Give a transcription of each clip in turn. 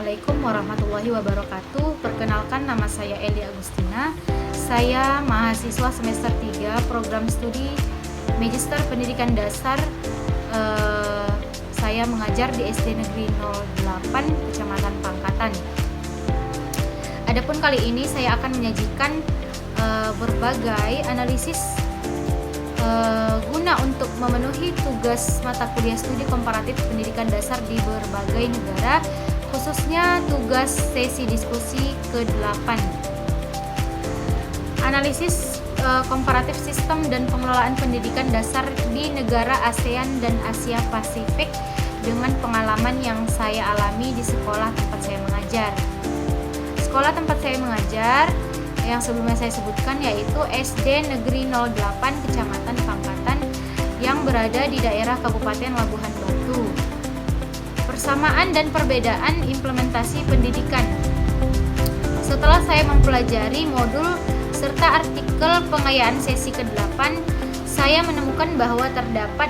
Assalamualaikum warahmatullahi wabarakatuh. Perkenalkan, nama saya Eli Agustina. Saya mahasiswa semester 3 program studi Magister Pendidikan Dasar. Saya mengajar di SD Negeri 08 Kecamatan Pangkatan. Adapun kali ini saya akan menyajikan berbagai analisis guna untuk memenuhi tugas mata kuliah studi komparatif pendidikan dasar di berbagai negara, khususnya tugas sesi diskusi ke-8. Analisis komparatif sistem dan pengelolaan pendidikan dasar di negara ASEAN dan Asia Pasifik dengan pengalaman yang saya alami di sekolah tempat saya mengajar. Sekolah tempat saya mengajar yang sebelumnya saya sebutkan yaitu SD Negeri 08 Kecamatan Pangkatan yang berada di daerah Kabupaten Labuhan Batu. Persamaan dan perbedaan implementasi pendidikan. Setelah saya mempelajari modul serta artikel pengayaan sesi ke-8, saya menemukan bahwa terdapat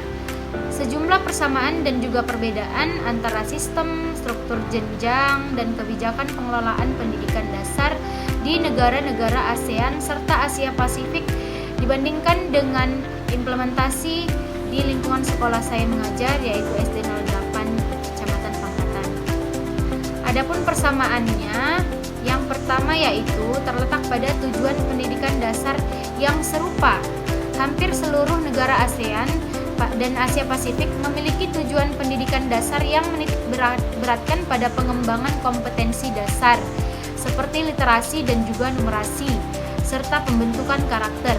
sejumlah persamaan dan juga perbedaan antara sistem, struktur jenjang, dan kebijakan pengelolaan pendidikan dasar di negara-negara ASEAN serta Asia Pasifik dibandingkan dengan implementasi di lingkungan sekolah saya mengajar yaitu SD 08 Kecamatan Pangkatan. Adapun persamaannya, yang pertama yaitu terletak pada tujuan pendidikan dasar yang serupa. Hampir seluruh negara ASEAN dan Asia Pasifik memiliki tujuan pendidikan dasar yang menitikberatkan pada pengembangan kompetensi dasar seperti literasi dan juga numerasi serta pembentukan karakter.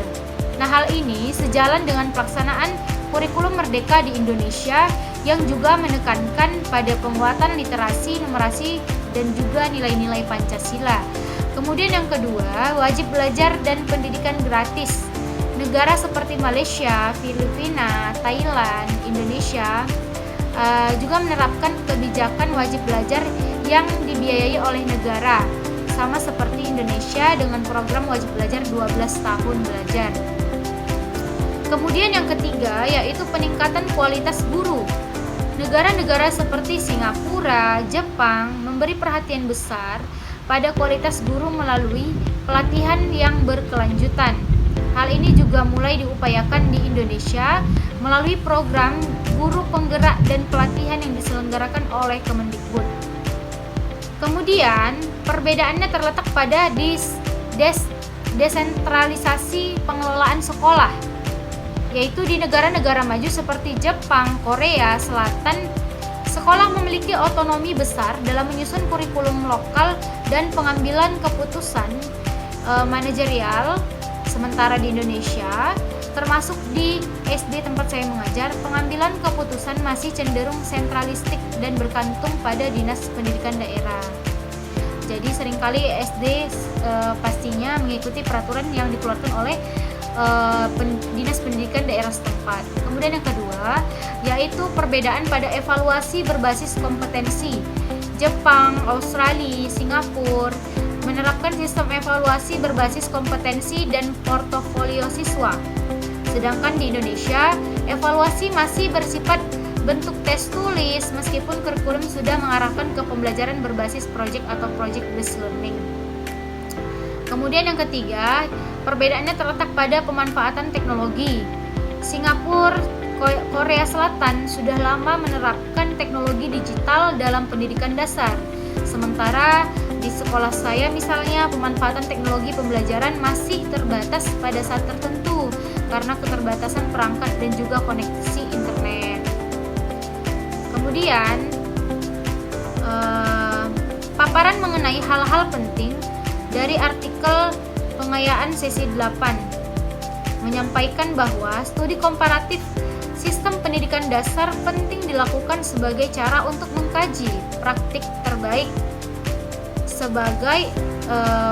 Nah, hal ini sejalan dengan pelaksanaan kurikulum merdeka di Indonesia yang juga menekankan pada penguatan literasi, numerasi, dan juga nilai-nilai Pancasila. Kemudian yang kedua, wajib belajar dan pendidikan gratis. Negara seperti Malaysia, Filipina, Thailand, Indonesia juga menerapkan kebijakan wajib belajar yang dibiayai oleh negara, sama seperti Indonesia dengan program wajib belajar 12 tahun belajar. Kemudian yang ketiga yaitu peningkatan kualitas guru. Negara-negara seperti Singapura, Jepang memberi perhatian besar pada kualitas guru melalui pelatihan yang berkelanjutan. Hal ini juga mulai diupayakan di Indonesia melalui program guru penggerak dan pelatihan yang diselenggarakan oleh Kemendikbud. Kemudian, perbedaannya terletak pada desentralisasi pengelolaan sekolah, yaitu di negara-negara maju seperti Jepang, Korea Selatan, sekolah memiliki otonomi besar dalam menyusun kurikulum lokal dan pengambilan keputusan manajerial. Sementara di Indonesia, termasuk di SD tempat saya mengajar, pengambilan keputusan masih cenderung sentralistik dan bergantung pada dinas pendidikan daerah. Jadi seringkali SD pastinya mengikuti peraturan yang dikeluarkan oleh dinas pendidikan daerah setempat. Kemudian yang kedua, yaitu perbedaan pada evaluasi berbasis kompetensi. Jepang, Australia, Singapura menerapkan sistem evaluasi berbasis kompetensi dan portofolio siswa. Sedangkan di Indonesia, evaluasi masih bersifat bentuk tes tulis meskipun kurikulum sudah mengarahkan ke pembelajaran berbasis project atau project based learning. Kemudian yang ketiga, perbedaannya terletak pada pemanfaatan teknologi. Singapura, Korea Selatan sudah lama menerapkan teknologi digital dalam pendidikan dasar. Sementara di sekolah saya misalnya pemanfaatan teknologi pembelajaran masih terbatas pada saat tertentu karena keterbatasan perangkat dan juga koneksi internet. Kemudian paparan mengenai hal-hal penting dari artikel pengayaan sesi 8 menyampaikan bahwa studi komparatif sistem pendidikan dasar penting dilakukan sebagai cara untuk mengkaji praktik terbaik sebagai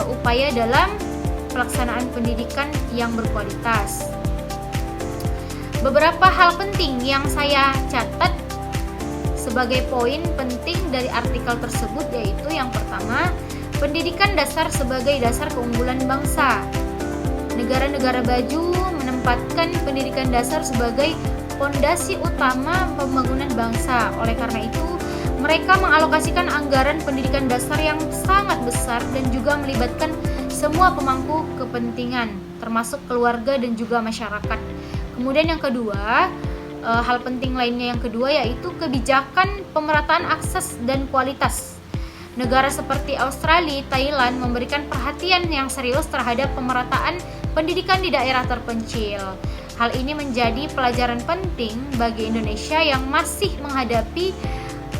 upaya dalam pelaksanaan pendidikan yang berkualitas. Beberapa hal penting yang saya catat sebagai poin penting dari artikel tersebut yaitu yang pertama, pendidikan dasar sebagai dasar keunggulan bangsa. Negara-negara maju menempatkan pendidikan dasar sebagai fondasi utama pembangunan bangsa. Oleh karena itu, Mereka mengalokasikan anggaran pendidikan dasar yang sangat besar dan juga melibatkan semua pemangku kepentingan, termasuk keluarga dan juga masyarakat. Kemudian yang kedua, hal penting lainnya yang kedua yaitu kebijakan pemerataan akses dan kualitas. Negara seperti Australia, Thailand memberikan perhatian yang serius terhadap pemerataan pendidikan di daerah terpencil. Hal ini menjadi pelajaran penting bagi Indonesia yang masih menghadapi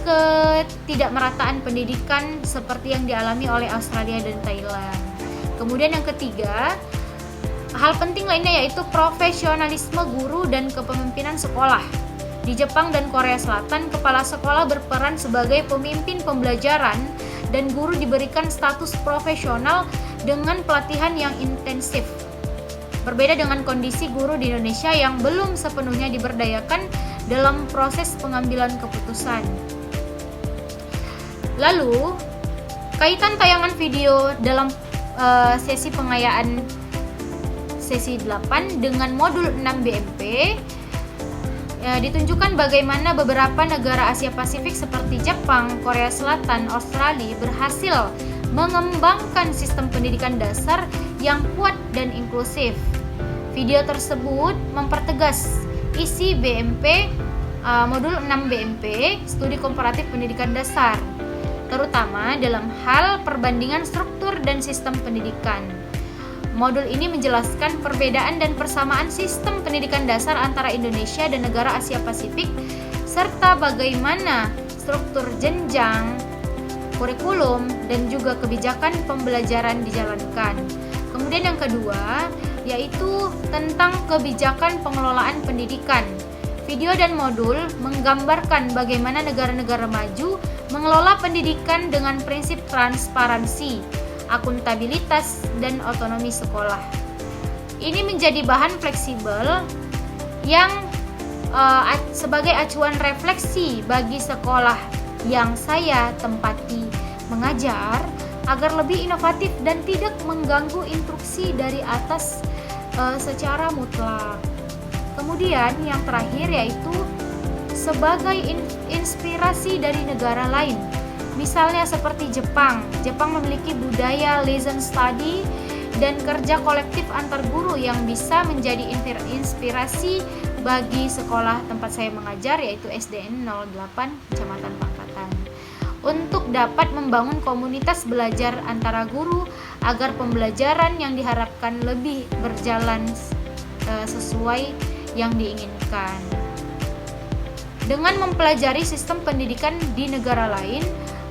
ketidakmerataan pendidikan seperti yang dialami oleh Australia dan Thailand. Kemudian yang ketiga, hal penting lainnya yaitu profesionalisme guru dan kepemimpinan sekolah. Di Jepang dan Korea Selatan, kepala sekolah berperan sebagai pemimpin pembelajaran dan guru diberikan status profesional dengan pelatihan yang intensif. Berbeda dengan kondisi guru di Indonesia yang belum sepenuhnya diberdayakan dalam proses pengambilan keputusan. Lalu, kaitan tayangan video dalam sesi pengayaan sesi 8 dengan modul 6 BMP ditunjukkan bagaimana beberapa negara Asia Pasifik seperti Jepang, Korea Selatan, Australia berhasil mengembangkan sistem pendidikan dasar yang kuat dan inklusif. Video tersebut mempertegas isi BMP modul 6 BMP, studi komparatif pendidikan dasar, terutama dalam hal perbandingan struktur dan sistem pendidikan. Modul ini menjelaskan perbedaan dan persamaan sistem pendidikan dasar antara Indonesia dan negara Asia Pasifik, serta bagaimana struktur jenjang, kurikulum, dan juga kebijakan pembelajaran dijalankan. Kemudian yang kedua, yaitu tentang kebijakan pengelolaan pendidikan. Video dan modul menggambarkan bagaimana negara-negara maju mengelola pendidikan dengan prinsip transparansi, akuntabilitas, dan otonomi sekolah. Ini menjadi bahan fleksibel yang sebagai acuan refleksi bagi sekolah yang saya tempati mengajar agar lebih inovatif dan tidak mengganggu instruksi dari atas secara mutlak. Kemudian yang terakhir yaitu sebagai inspirasi dari negara lain. Misalnya seperti Jepang. Jepang memiliki budaya lesson study dan kerja kolektif antar guru yang bisa menjadi inspirasi bagi sekolah tempat saya mengajar, yaitu SDN 08 Kecamatan Pangkatan, untuk dapat membangun komunitas belajar antara guru agar pembelajaran yang diharapkan lebih berjalan sesuai yang diinginkan. Dengan mempelajari sistem pendidikan di negara lain,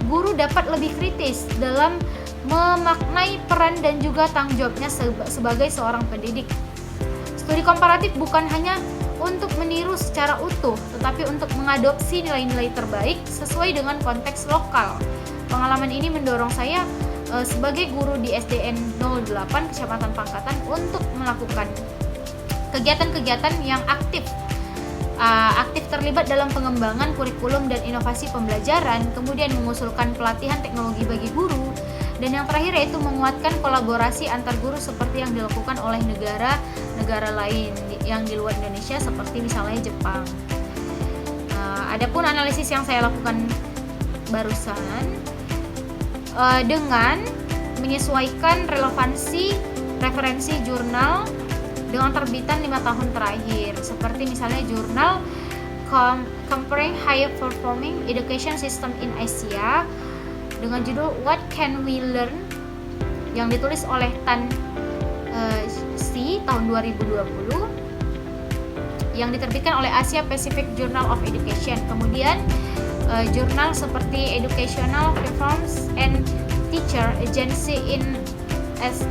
guru dapat lebih kritis dalam memaknai peran dan juga tanggung jawabnya sebagai seorang pendidik. Studi komparatif bukan hanya untuk meniru secara utuh, tetapi untuk mengadopsi nilai-nilai terbaik sesuai dengan konteks lokal. Pengalaman ini mendorong saya sebagai guru di SDN 08 Kecamatan Pangkatan untuk melakukan kegiatan-kegiatan yang aktif terlibat dalam pengembangan kurikulum dan inovasi pembelajaran, kemudian mengusulkan pelatihan teknologi bagi guru, dan yang terakhir yaitu menguatkan kolaborasi antar guru seperti yang dilakukan oleh negara-negara lain yang di luar Indonesia seperti misalnya Jepang. Adapun analisis yang saya lakukan barusan dengan menyesuaikan relevansi referensi jurnal dengan terbitan 5 tahun terakhir, seperti misalnya jurnal Comparing High Performing Education System in Asia dengan judul What Can We Learn yang ditulis oleh Tan Si tahun 2020 yang diterbitkan oleh Asia Pacific Journal of Education. Kemudian jurnal seperti Educational Reforms and Teacher Agency in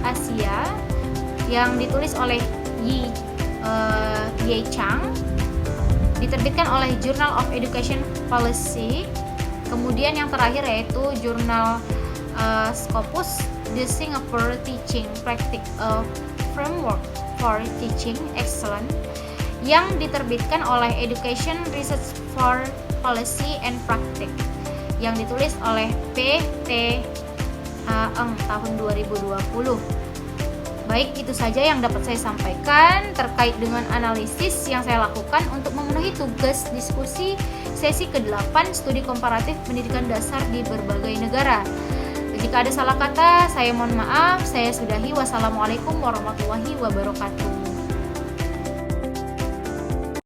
Asia yang ditulis oleh Ye Chang, diterbitkan oleh Journal of Education Policy. Kemudian yang terakhir yaitu jurnal Scopus, The Singapore Teaching Practice Framework for Teaching Excellence, yang diterbitkan oleh Education Research for Policy and Practice, yang ditulis oleh P.T. Eng tahun 2020. Baik, itu saja yang dapat saya sampaikan terkait dengan analisis yang saya lakukan untuk memenuhi tugas diskusi sesi ke-8 studi komparatif pendidikan dasar di berbagai negara. Jika ada salah kata, saya mohon maaf. Saya sudahi. Wassalamualaikum warahmatullahi wabarakatuh.